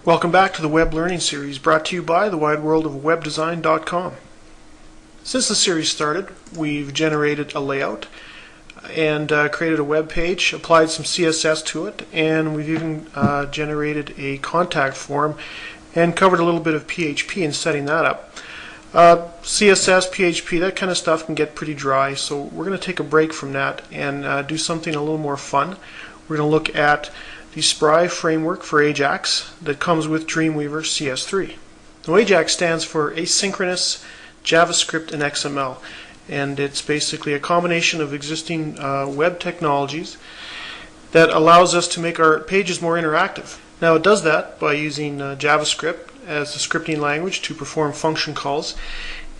Welcome back to the Web Learning Series, brought to you by thewideworldofwebdesign.com. Since the series started, we've generated a layout and created a web page, applied some CSS to it, and we've even generated a contact form and covered a little bit of PHP in setting that up. CSS, PHP, that kind of stuff can get pretty dry, so we're going to take a break from that and do something a little more fun. We're going to look at the Spry framework for Ajax that comes with Dreamweaver CS3. Now, Ajax stands for Asynchronous JavaScript and XML, and it's basically a combination of existing web technologies that allows us to make our pages more interactive. Now, it does that by using JavaScript as the scripting language to perform function calls,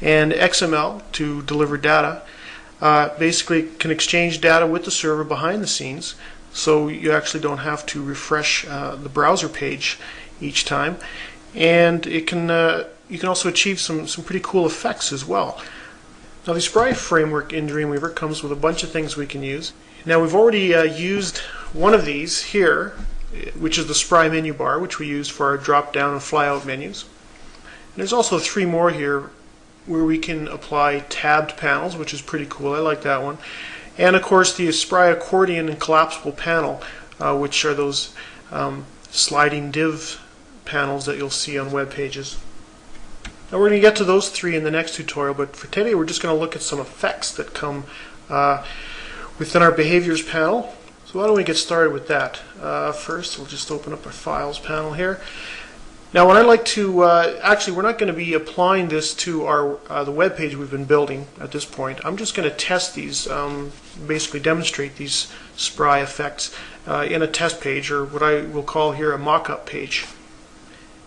and XML to deliver data. Basically can exchange data with the server behind the scenes, so you actually don't have to refresh the browser page each time, and it can you can also achieve some pretty cool effects as well. Now, the Spry framework in Dreamweaver comes with a bunch of things we can use. Now, we've already used one of these here, which is the Spry menu bar, which we use for our drop down and fly out menus. And there's also three more here where we can apply tabbed panels, which is pretty cool. I like that one. And of course the Spry accordion and collapsible panel, which are those sliding div panels that you'll see on web pages. Now, we're going to get to those three in the next tutorial, but for today we're just going to look at some effects that come within our behaviors panel. So why don't we get started with that? First, we'll just open up our files panel here. Now, what I'd like to actually, we're not going to be applying this to our the web page we've been building at this point. I'm just going to test these, basically demonstrate these Spry effects in a test page, or what I will call here a mock-up page.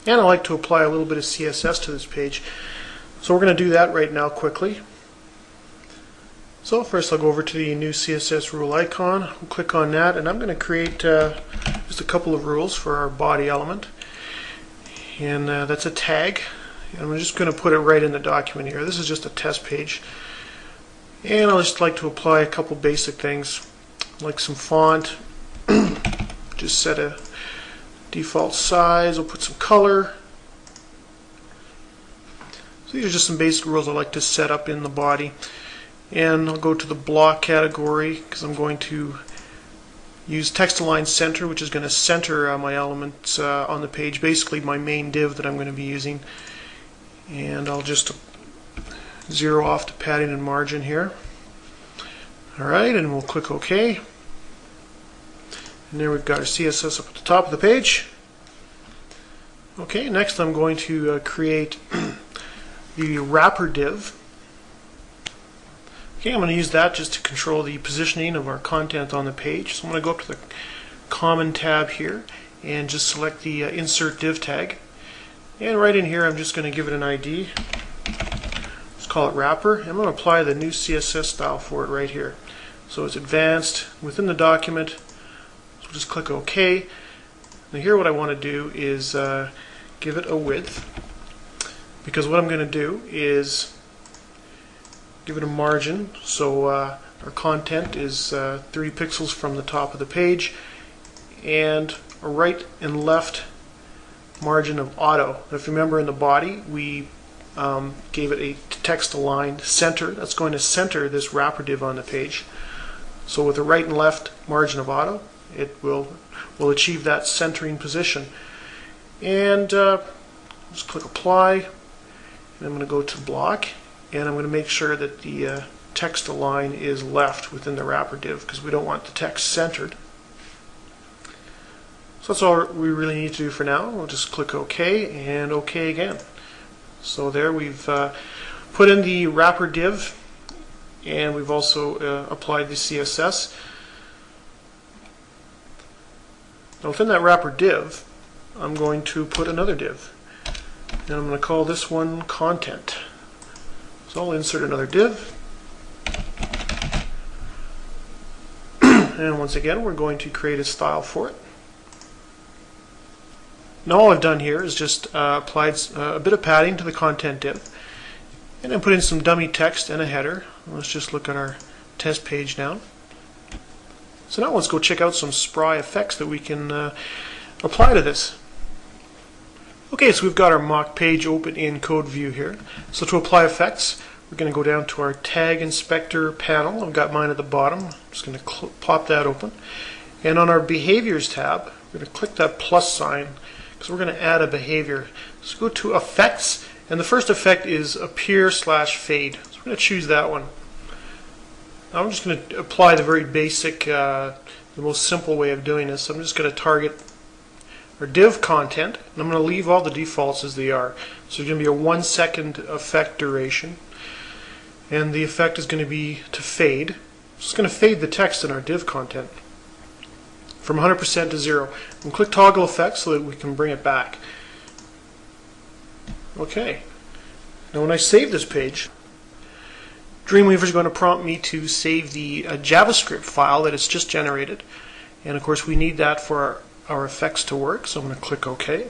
And I like to apply a little bit of CSS to this page. So we're going to do that right now quickly. So first I'll go over to the new CSS rule icon. We'll click on that, and I'm going to create just a couple of rules for our body element. And that's a tag, and I'm just going to put it right in the document here. This is just a test page, and I'll just like to apply a couple basic things like some font. Just set a default size. I'll put some color. So these are just some basic rules I like to set up in the body, and I'll go to the block category because I'm going to use text-align center, which is going to center my elements on the page, basically my main div that I'm going to be using. And I'll just zero off the padding and margin here. Alright, and we'll click OK. And there we've got our CSS up at the top of the page. Okay, next I'm going to create the wrapper div. Okay, I'm going to use that just to control the positioning of our content on the page. So I'm going to go up to the Common tab here and just select the Insert Div tag. And right in here I'm just going to give it an ID. Let's call it Wrapper. And I'm going to apply the new CSS style for it right here. So it's advanced within the document. So we'll just click OK. Now here what I want to do is give it a width, because what I'm going to do is give it a margin, so our content is 30 pixels from the top of the page, and a right and left margin of auto. If you remember in the body, we gave it a text-aligned center. That's going to center this wrapper div on the page. So with a right and left margin of auto, it will achieve that centering position. And just click Apply, and I'm going to go to Block. And I'm going to make sure that the text align is left within the wrapper div, because we don't want the text centered. So that's all we really need to do for now. We'll just click OK and OK again. So there we've put in the wrapper div, and we've also applied the CSS. Now within that wrapper div, I'm going to put another div, and I'm going to call this one Content. So I'll insert another div, and once again we're going to create a style for it. Now all I've done here is just applied a bit of padding to the content div, and then put in some dummy text and a header. Let's just look at our test page now. So now let's go check out some Spry effects that we can apply to this. Okay, so we've got our mock page open in Code View here. So to apply effects, we're going to go down to our Tag Inspector panel. I've got mine at the bottom. I'm just going to pop that open. And on our Behaviors tab, we're going to click that plus sign because we're going to add a behavior. So go to Effects, and the first effect is Appear/Fade. So we're going to choose that one. Now I'm just going to apply the very basic, the most simple way of doing this. I'm just going to target our div content, and I'm going to leave all the defaults as they are. So there's going to be a 1 second effect duration, and the effect is going to be to fade. So it's going to fade the text in our div content from 100% to 0. And click Toggle Effects so that we can bring it back. Okay. Now when I save this page, Dreamweaver is going to prompt me to save the JavaScript file that it's just generated. And of course we need that for our effects to work, so I'm going to click OK.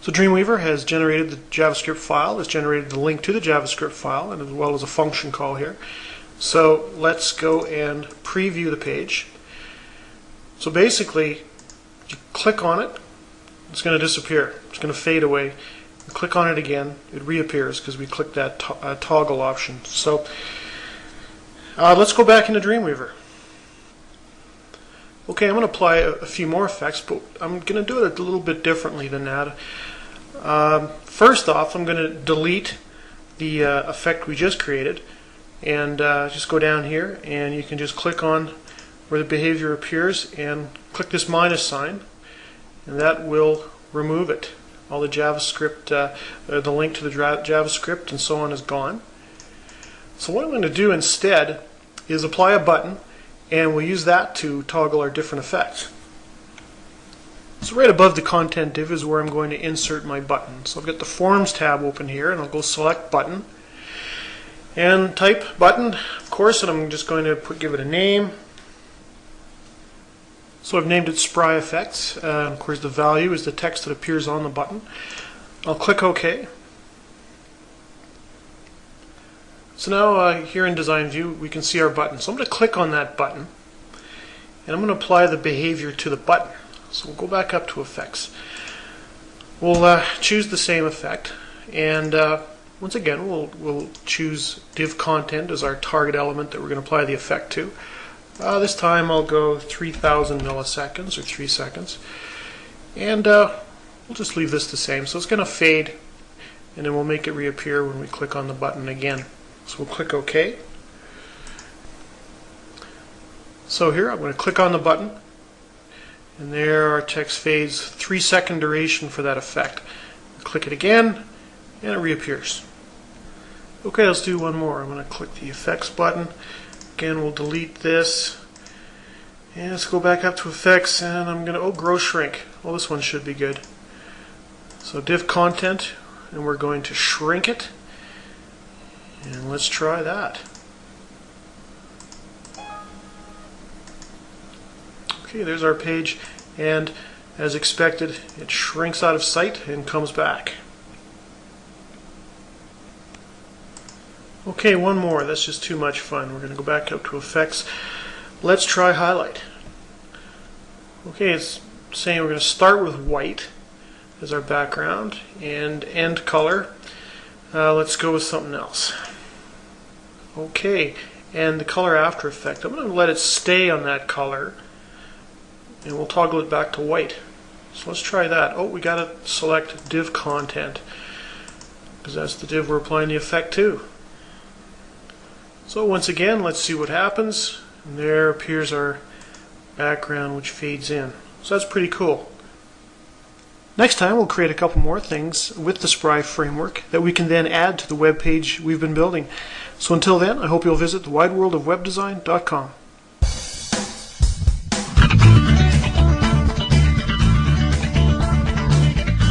So Dreamweaver has generated the JavaScript file, it's generated the link to the JavaScript file, and as well as a function call here. So let's go and preview the page. So basically, you click on it, it's going to disappear, it's going to fade away. You click on it again, it reappears because we clicked that toggle option. So let's go back into Dreamweaver. Okay, I'm going to apply a few more effects, but I'm going to do it a little bit differently than that. First off, I'm going to delete the effect we just created, and just go down here, and you can just click on where the behavior appears and click this minus sign, and that will remove it. All the JavaScript, the link to the JavaScript and so on is gone. So what I'm going to do instead is apply a button, and we'll use that to toggle our different effects. So right above the content div is where I'm going to insert my button. So I've got the Forms tab open here, and I'll go select button and type button, of course, and I'm just going to give it a name. So I've named it Spry Effects. Of course the value is the text that appears on the button. I'll click OK. So now here in Design View we can see our button. So I'm going to click on that button, and I'm going to apply the behavior to the button. So we'll go back up to Effects. We'll choose the same effect, and once again we'll choose div content as our target element that we're going to apply the effect to. This time I'll go 3000 milliseconds or 3 seconds, and we'll just leave this the same. So it's going to fade, and then we'll make it reappear when we click on the button again. So we'll click OK. So here I'm going to click on the button, and there our text fades. 3 second duration for that effect. Click it again, and it reappears. Okay, let's do one more. I'm going to click the Effects button. Again, we'll delete this. And let's go back up to Effects, and I'm going to, Grow Shrink. Well, this one should be good. So div content, and we're going to shrink it. And let's try that. Okay, there's our page, and as expected, it shrinks out of sight and comes back. Okay, one more. That's just too much fun. We're going to go back up to Effects. Let's try Highlight. Okay, it's saying we're going to start with white as our background and end color. Let's go with something else. Okay, and the color after effect, I'm going to let it stay on that color, and we'll toggle it back to white. So let's try that. Oh, we got to select div content because that's the div we're applying the effect to. So once again, let's see what happens. And there appears our background, which fades in. So that's pretty cool. Next time we'll create a couple more things with the Spry framework that we can then add to the web page we've been building. So until then, I hope you'll visit thewideworldofwebdesign.com.